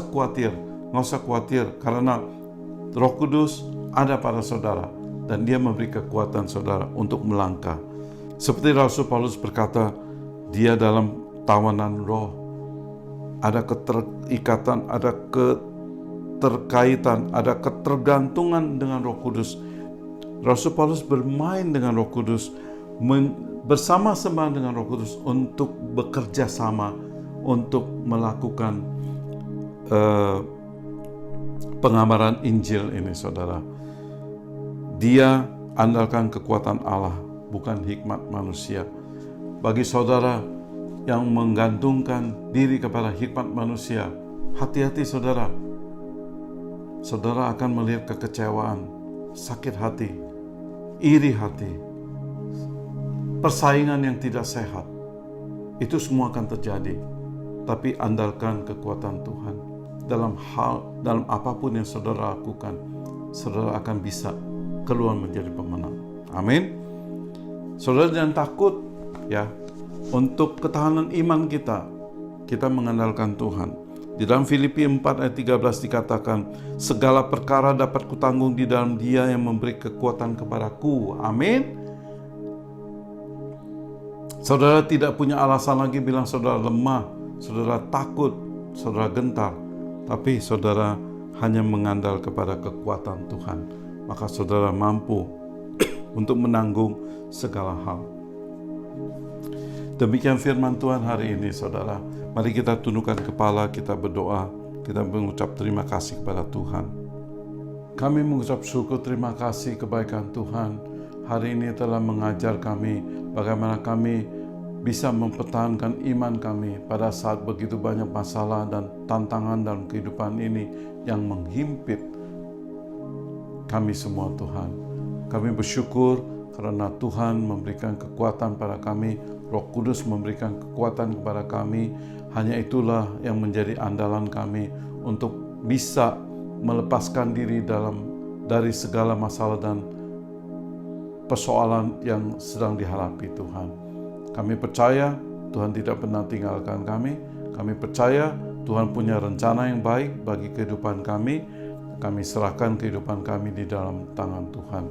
usah khawatir karena Roh Kudus ada pada saudara dan dia memberi kekuatan saudara untuk melangkah. Seperti Rasul Paulus berkata, dia dalam tawanan roh. Ada keterikatan, ada keterkaitan, ada ketergantungan dengan Roh Kudus. Rasul Paulus bermain dengan Roh Kudus, bersama-sama dengan Roh Kudus untuk bekerja sama untuk melakukan pengabaran Injil ini, saudara. Dia andalkan kekuatan Allah, bukan hikmat manusia. Bagi saudara yang menggantungkan diri kepada hikmat manusia, hati-hati saudara. Saudara akan melihat kekecewaan, sakit hati, iri hati, persaingan yang tidak sehat. Itu semua akan terjadi. Tapi andalkan kekuatan Tuhan. Dalam apapun yang saudara lakukan, saudara akan bisa keluar menjadi pemenang. Amin. Saudara jangan takut, ya. Untuk ketahanan iman kita mengandalkan Tuhan. Di dalam Filipi 4 ayat 13 dikatakan, segala perkara dapat kutanggung di dalam Dia yang memberi kekuatan kepadaku. Amin. Saudara tidak punya alasan lagi bilang saudara lemah, saudara takut, saudara gentar. Tapi saudara hanya mengandal kepada kekuatan Tuhan. Maka saudara mampu untuk menanggung segala hal. Demikian firman Tuhan hari ini, saudara. Mari kita tundukkan kepala, kita berdoa, kita mengucap terima kasih kepada Tuhan. Kami mengucap syukur terima kasih kebaikan Tuhan. Hari ini telah mengajar kami bagaimana kami bisa mempertahankan iman kami pada saat begitu banyak masalah dan tantangan dalam kehidupan ini yang menghimpit kami semua, Tuhan. Kami bersyukur karena Tuhan memberikan kekuatan pada kami, Roh Kudus memberikan kekuatan kepada kami. Hanya itulah yang menjadi andalan kami untuk bisa melepaskan diri dari segala masalah dan persoalan yang sedang dihadapi, Tuhan. Kami percaya Tuhan tidak pernah tinggalkan kami. Kami percaya Tuhan punya rencana yang baik bagi kehidupan kami. Kami serahkan kehidupan kami di dalam tangan Tuhan.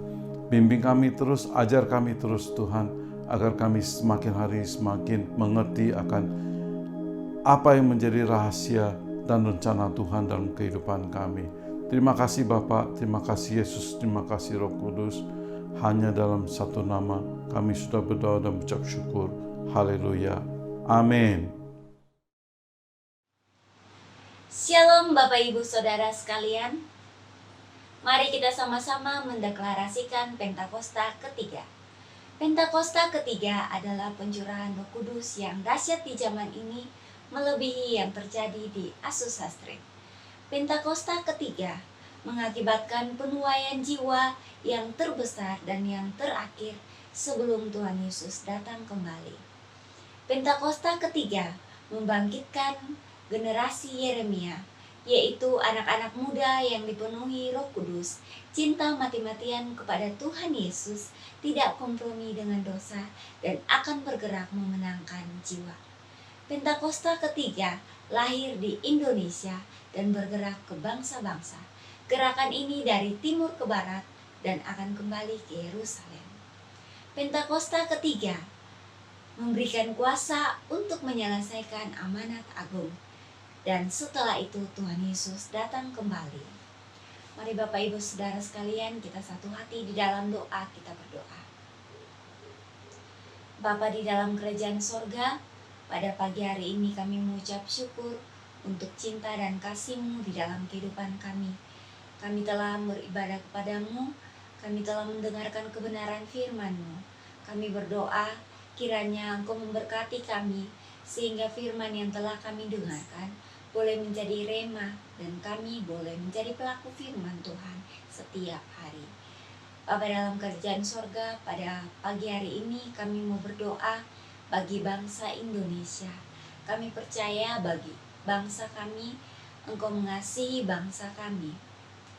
Bimbing kami terus, ajar kami terus, Tuhan, agar kami semakin hari semakin mengerti akan apa yang menjadi rahasia dan rencana Tuhan dalam kehidupan kami. Terima kasih Bapa, terima kasih Yesus, terima kasih Roh Kudus. Hanya dalam satu nama kami sudah berdoa dan mengucap syukur. Haleluya. Amin. Shalom Bapak Ibu Saudara sekalian. Mari kita sama-sama mendeklarasikan Pentakosta ketiga. Pentakosta ketiga adalah pencurahan Roh Kudus yang dahsyat di zaman ini, melebihi yang terjadi di Azusa Street. Pentakosta ketiga mengakibatkan penuaian jiwa yang terbesar dan yang terakhir sebelum Tuhan Yesus datang kembali. Pentakosta ketiga membangkitkan generasi Yeremia, yaitu anak-anak muda yang dipenuhi Roh Kudus, cinta mati-matian kepada Tuhan Yesus, tidak kompromi dengan dosa, dan akan bergerak memenangkan jiwa. Pentakosta ketiga lahir di Indonesia dan bergerak ke bangsa-bangsa. Gerakan ini dari timur ke barat dan akan kembali ke Yerusalem. Pentakosta ketiga memberikan kuasa untuk menyelesaikan amanat agung. Dan setelah itu Tuhan Yesus datang kembali. Mari Bapak Ibu Saudara sekalian, kita satu hati di dalam doa, kita berdoa. Bapa di dalam kerajaan sorga, pada pagi hari ini kami mengucap syukur untuk cinta dan kasih-Mu di dalam kehidupan kami. Kami telah beribadah kepadamu, kami telah mendengarkan kebenaran firman-Mu. Kami berdoa, kiranya Engkau memberkati kami, sehingga firman yang telah kami dengarkan boleh menjadi rema, dan kami boleh menjadi pelaku firman Tuhan setiap hari. Bapa dalam kerajaan sorga, pada pagi hari ini kami mau berdoa bagi bangsa Indonesia. Kami percaya bagi bangsa kami, Engkau mengasihi bangsa kami,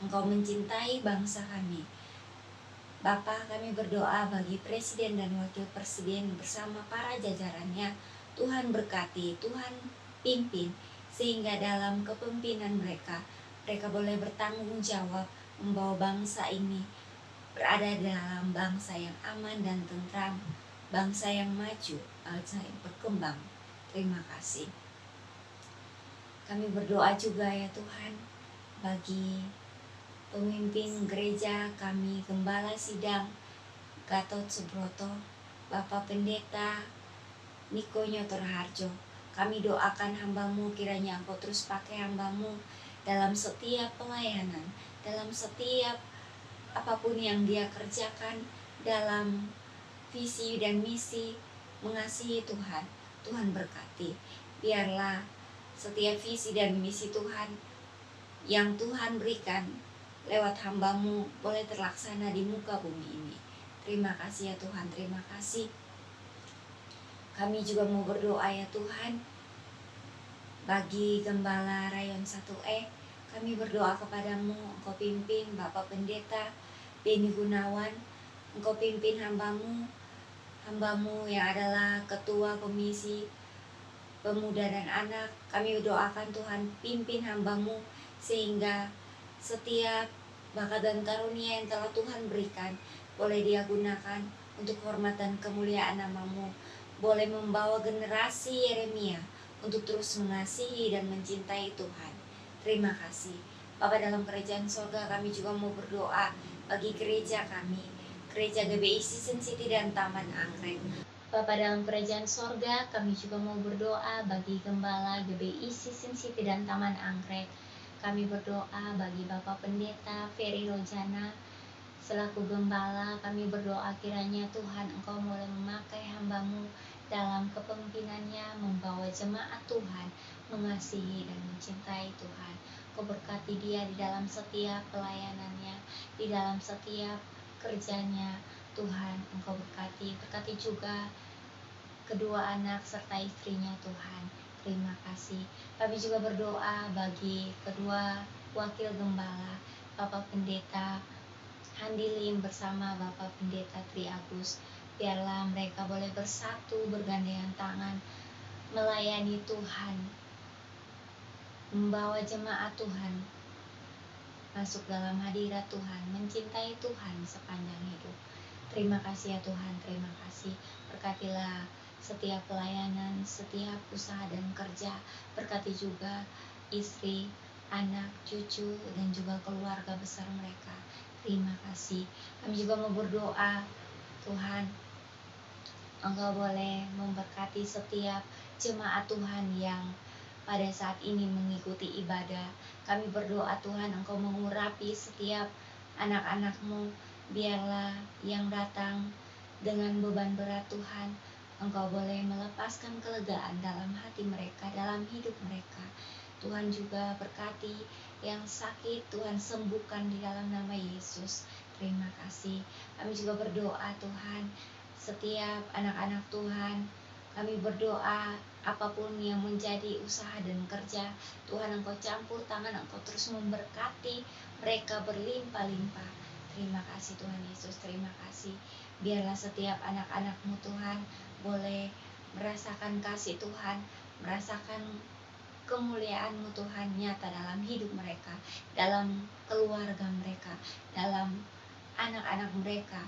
Engkau mencintai bangsa kami. Bapa, kami berdoa bagi Presiden dan Wakil Presiden bersama para jajarannya. Tuhan berkati, Tuhan pimpin, sehingga dalam kepemimpinan mereka boleh bertanggung jawab membawa bangsa ini berada dalam bangsa yang aman dan tentram, bangsa yang maju, bangsa yang berkembang. Terima kasih. Kami berdoa juga ya Tuhan bagi pemimpin gereja kami, Gembala Sidang Gatot Subroto, Bapak Pendeta Niko Nyotor Harjo. Kami doakan hamba-Mu, kiranya Engkau terus pakai hamba-Mu dalam setiap pelayanan, dalam setiap apapun yang dia kerjakan, dalam visi dan misi mengasihi Tuhan. Tuhan berkati. Biarlah setiap visi dan misi Tuhan yang Tuhan berikan lewat hamba-Mu boleh terlaksana di muka bumi ini. Terima kasih ya Tuhan, terima kasih. Kami juga mau berdoa ya Tuhan bagi Gembala Rayon 1E. Kami berdoa kepadamu, Engkau pimpin Bapak Pendeta Beni Gunawan, Engkau pimpin hamba-Mu yang adalah Ketua Komisi Pemuda dan Anak. Kami doakan Tuhan pimpin hamba-Mu sehingga setiap bakat dan karunia yang telah Tuhan berikan boleh dia gunakan untuk hormat dan kemuliaan nama-Mu, boleh membawa generasi Yeremia untuk terus mengasihi dan mencintai Tuhan. Terima kasih. Bapa dalam kerajaan sorga, kami juga mau berdoa bagi gereja kami, Gereja GBI Season City dan Taman Anggrek. Bapa dalam kerajaan sorga, kami juga mau berdoa bagi Gembala GBI Season City dan Taman Anggrek. Kami berdoa bagi Bapak Pendeta Ferry Rojana selaku Gembala. Kami berdoa kiranya Tuhan Engkau mulai memakai hamba-Mu dalam kepemimpinannya, membawa jemaat Tuhan mengasihi dan mencintai Tuhan. Kau berkati dia di dalam setiap pelayanannya, di dalam setiap kerjanya. Tuhan Engkau berkati juga kedua anak serta istrinya Tuhan. Terima kasih. Kami juga berdoa bagi kedua wakil gembala, Bapak Pendeta Handi Lim bersama Bapak Pendeta Tri Agus. Biarlah mereka boleh bersatu, bergandengan tangan, melayani Tuhan, membawa jemaat Tuhan masuk dalam hadirat Tuhan, mencintai Tuhan sepanjang hidup. Terima kasih ya Tuhan, terima kasih. Berkatilah setiap pelayanan, setiap usaha dan kerja. Berkati juga istri, anak, cucu, dan juga keluarga besar mereka. Terima kasih. Kami juga mau berdoa, Tuhan, Engkau boleh memberkati setiap jemaat Tuhan yang pada saat ini mengikuti ibadah. Kami berdoa Tuhan, Engkau mengurapi setiap anak-anak-Mu. Biarlah yang datang dengan beban berat Tuhan, Engkau boleh melepaskan kelegaan dalam hati mereka, dalam hidup mereka. Tuhan juga berkati yang sakit, Tuhan sembuhkan di dalam nama Yesus. Terima kasih. Kami juga berdoa Tuhan, setiap anak-anak Tuhan, kami berdoa apapun yang menjadi usaha dan kerja, Tuhan Engkau campur tangan, Engkau terus memberkati mereka berlimpah-limpah. Terima kasih Tuhan Yesus, terima kasih. Biarlah setiap anak-anak-Mu Tuhan boleh merasakan kasih Tuhan, merasakan kemuliaan-Mu Tuhan nyata dalam hidup mereka, dalam keluarga mereka, dalam anak-anak mereka,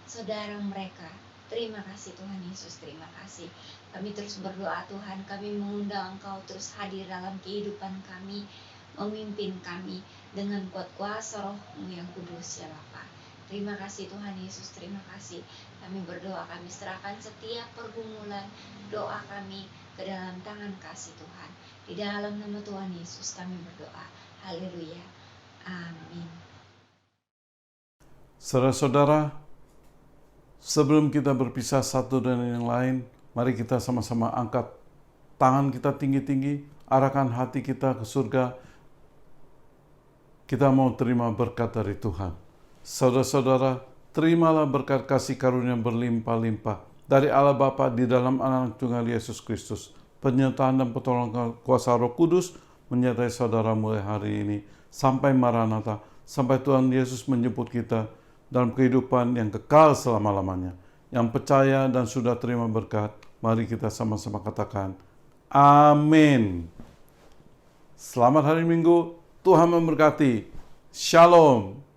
saudara mereka. Terima kasih Tuhan Yesus, terima kasih. Kami terus berdoa Tuhan, kami mengundang Engkau terus hadir dalam kehidupan kami, memimpin kami dengan kuat kuasa Roh-Mu yang kudus ya Bapa. Terima kasih Tuhan Yesus, terima kasih. Kami berdoa, kami serahkan setiap pergumulan doa kami ke dalam tangan kasih Tuhan. Di dalam nama Tuhan Yesus kami berdoa. Haleluya. Amin. Saudara-saudara, sebelum kita berpisah satu dan yang lain, mari kita sama-sama angkat tangan kita tinggi-tinggi, arahkan hati kita ke surga. Kita mau terima berkat dari Tuhan. Saudara-saudara, terimalah berkat kasih karunia berlimpah-limpah dari Allah Bapa di dalam Anak Tunggal Yesus Kristus. Penyertaan dan pertolongan kuasa Roh Kudus menyertai saudara mulai hari ini sampai Maranatha, sampai Tuhan Yesus menjemput kita dalam kehidupan yang kekal selama-lamanya. Yang percaya dan sudah terima berkat, mari kita sama-sama katakan, amin. Selamat hari Minggu, Tuhan memberkati. Shalom.